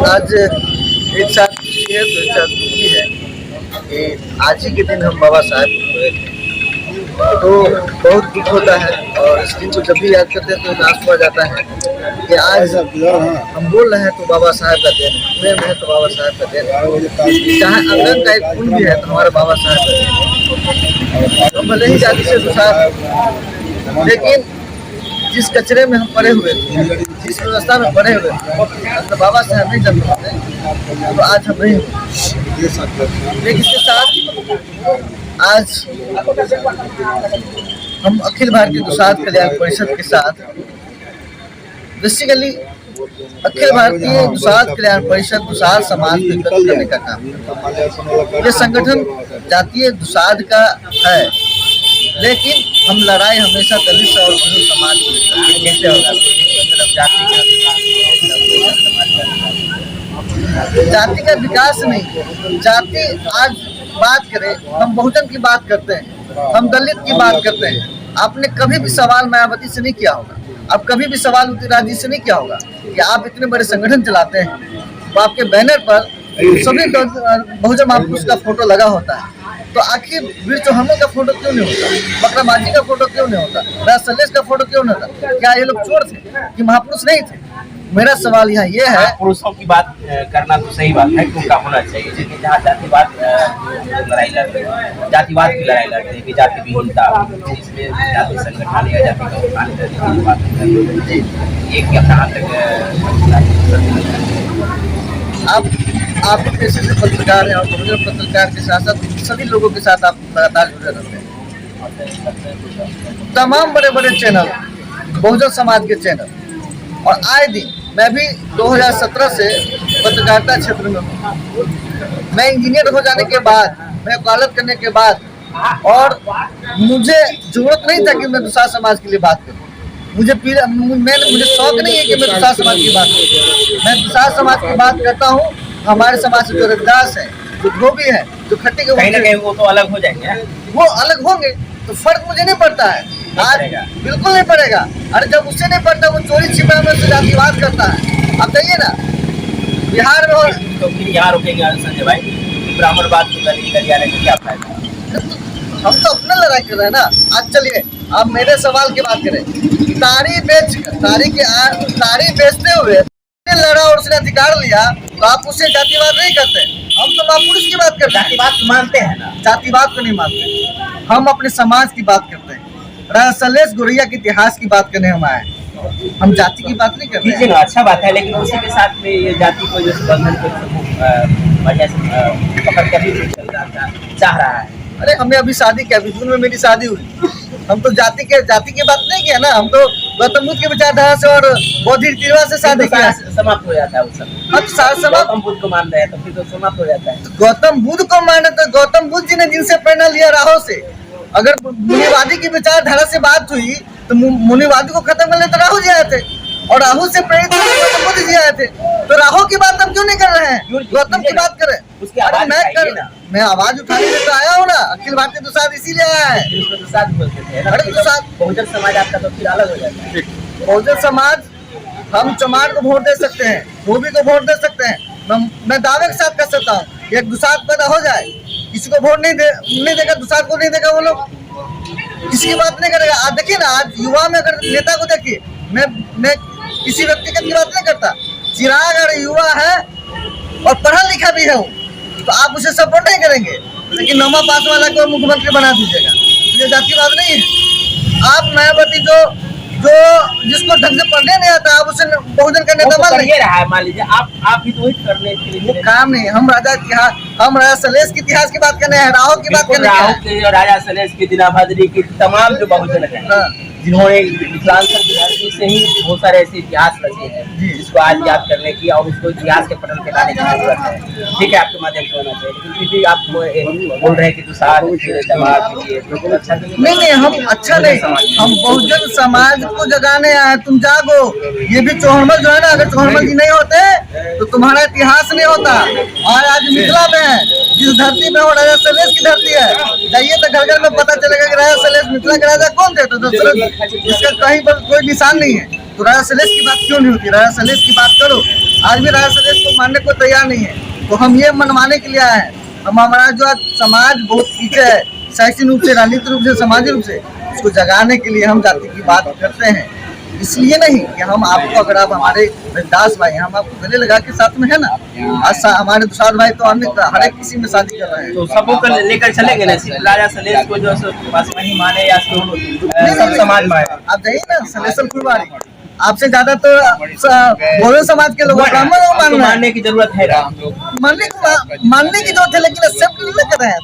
आज एक साथ खुशी है तो एक साथ दुखी है कि आज ही के दिन हम बाबा साहब हुए थे, तो बहुत दुख होता है। और इस दिन को जब भी याद करते हैं तो एक आंसू आ जाता है कि आज हम बोल रहे हैं तो बाबा साहब का देन, प्रेम है तो बाबा साहब का देन, चाहे अंगन का एक खून भी है तो हमारा बाबा साहब का देन। हम भले ही जाति से दुसार, लेकिन जिस कचरे में हम पड़े हुए थे, जिस व्यवस्था में पड़े हुए थे, तो बाबा साहब नहीं जन्म होते तो आज हम नहीं होते। लेकिन इसके साथ आज हम अखिल भारतीय दुसाध कल्याण परिषद के साथ बेसिकली अखिल भारतीय दुसाध कल्याण परिषद दुसाध समाज को एकत्र करने का काम करता है। ये संगठन जातीय दुसाध का है, लेकिन हम लड़ाई हमेशा दलित और हिंदू समाज की कैसे होगा, जाति का विकास नहीं। जाति आज बात करें, हम बहुजन की बात करते हैं, हम दलित की बात करते हैं। आपने कभी भी सवाल मायावती से नहीं किया होगा, आप कभी भी सवाल उदयराज जी से नहीं किया होगा कि आप इतने बड़े संगठन चलाते हैं तो आपके बैनर पर सभी बहुजन महापुरुष का फोटो लगा होता है, तो आखिर वीर चौहानों का फोटो क्यों नहीं होता, बकरा माझी का फोटो क्यों नहीं होता, राज सलेश का फोटो क्यों नहीं होता? क्या ये लोग चोर थे कि महापुरुष नहीं थे? मेरा सवाल यहाँ ये है, पुरुषों की बात करना तो सही बात है कि उनका होना चाहिए, लेकिन जहाँ जातिवाद लड़ाई लड़ते हैं, जातिवाद की लड़ाई लड़ते हैं कि जाति विहीनता, इसमें जाति संगठन या जाति का उत्थान करने की बात करते हैं, ये क्या कहाँ तक आप पेशे से पत्रकार हैं और बहुजन पत्रकार के साथ साथ सभी लोगों के साथ आप लगातार जुड़े रहते हैं। तमाम बड़े बड़े चैनल, बहुजन समाज के चैनल, और आए दिन मैं भी 2017 से पत्रकारिता क्षेत्र में हूँ। मैं इंजीनियर हो जाने के बाद, मैं वकालत करने के बाद, और मुझे जरूरत नहीं था कि मैं दुसाध समाज के लिए बात करूँ। मुझे शौक नहीं है कि मैं दुसाध समाज की बात करूँ। मैं दुसाध समाज की बात करता हूँ। हमारे समाज से जो रविदास है, जो धोबी है, जो खट्टी के, कहीं ना कहीं वो तो अलग हो जाएंगे, वो अलग होंगे, तो फर्क मुझे नहीं पड़ता है आज, बिल्कुल नहीं पड़ेगा। अरे जब उससे नहीं पड़ता, वो चोरी छिपा में उससे जातिवाद करता है। आप कहिए ना, बिहार में तो फिर यहाँ रुकेंगे संजय भाई, ब्राह्मणवाद को कर जाने का क्या फायदा? हम तो अपना लड़ाई कर रहे हैं ना। आज चलिए आप मेरे सवाल की बात करें, तारी बेचते हुए लड़ा और उसने अधिकार लिया, तो आप उससे जातिवाद नहीं करते। हम तो महापुरुष की बात करते हैं। जातिवाद मानते हैं ना, जातिवाद को नहीं मानते, हम अपने समाज की बात करते हैं। राजा सलेश गोरैया के इतिहास की बात करने हम आए, हम जाति की बात नहीं करते हैं। अच्छा बात है, लेकिन उसी के साथ में ये जाति को जो बंधन को वजह से पकड़ कर भी चाह रहा है। अरे हमने अभी शादी किया, जून में मेरी शादी हुई। हम तो जाति की बात नहीं किया ना, हम तो गौतम बुद्ध की विचारधारा से और बौद्ध रीतिरिवाज से शादी किया। समाप्त हो जाता है उस समय। गौतम बुद्ध को मान रहे हैं तो फिर तो समाप्त हो जाता है। गौतम बुद्ध को माने तो गौतम बुद्ध जी ने जिनसे प्रेरणा लिया राहो से, अगर मुनिवादी की विचारधारा से बात हुई तो मुनिवादी को खत्म करने तो राहु जी आए थे, और राहु से प्रेरित गौतम बुद्ध जी आए थे। तो राहु की बात हम क्यों नहीं कर रहे हैं, गौतम की बात करें? मैं आवाज उठाने के लिए आया हूँ ना, अखिल भारतीय दुसाध इसीलिए आया है। बहुजन समाज आपका तो फिर अलग हो जाता है। बहुजन समाज, हम चमार को वोट दे सकते हैं, धोबी को वोट दे सकते हैं। मैं दावे के साथ कर सकता हूँ कि एक दुसाध पैदा हो जाए, किसी को वोट नहीं देगा, दुसाध को नहीं देगा, वो लोग किसी की बात नहीं करेगा। आज देखिए ना, आज युवा में अगर नेता को देखिए, मैं किसी व्यक्तिगत की बात नहीं करता। चिराग अगर युवा है और पढ़ा लिखा भी है, तो आप उसे सपोर्ट नहीं करेंगे, लेकिन नौमा पास वाला को मुख्यमंत्री बना दीजिएगा। ये जातिवाद नहीं है। आप मायावती जिसको ढंग से पढ़ने नहीं आता, आप उसे बहुजन का नेता मान लीजिए। मान लीजिए आप भी तो करने के लिए काम नहीं। हम राजा सलेश के इतिहास की बात करने हैं, राहो की बात करने हैं। राजा सलेश की, दीना भादरी की, तमाम जो बहुजन है जिन्होंने मिथिलांचल धरती से ही बहुत सारे ऐसे इतिहास रचे हैं जिसको आज याद करने की और उसको इतिहास के पटल पे लाने की जरूरत है। ठीक है, आपके माध्यम से होना चाहिए, लेकिन फिर भी आप बोल रहे हैं कि दुसाध अच्छा नहीं, हम अच्छा नहीं, हम बहुजन समाज को जगाने आए। तुम जागो। ये भी चौहरमल जो है ना, अगर चौहरमल जी नहीं होते तो तुम्हारा इतिहास नहीं होता। और आज मिथिला में है, जिस धरती में वो राजा सलेश की धरती है, जाइए तो घर घर में पता चलेगा कि राजा सलेश मिथिला के राजा कौन थे, तो इसका कहीं पर कोई निशान नहीं है। तो राजा सलेश की बात क्यों नहीं होती? राजा सलेश की बात करो। आज भी राजा सलेश को मानने को तैयार नहीं है। तो हम ये मनवाने के लिए आए हैं। हमारा जो आज समाज बहुत पीछे है, शैक्षणिक रूप से, राजनीतिक रूप से, सामाजिक रूप से, उसको जगाने के लिए हम जाति की बात करते हैं। इसलिए नहीं कि हम आपको, अगर आप हमारे दास भाई, हम आपको गले लगा के साथ में है ना। आज हमारे दुसाध भाई तो अन्य हर एक किसी में शादी कर रहे हैं। तो सबको लेकर चलेंगे ना, सिर्फ राजा सलेश को जो बस वही माने या सब समाज माने? आप जाइए ना सलेसल फुलवारी, आपसे ज्यादा तो बोरो समाज के लोग ब्राह्मण मानने की जरूरत है, मानने की जरूरत है, लेकिन एक्सेप्ट नहीं कर रहे हैं।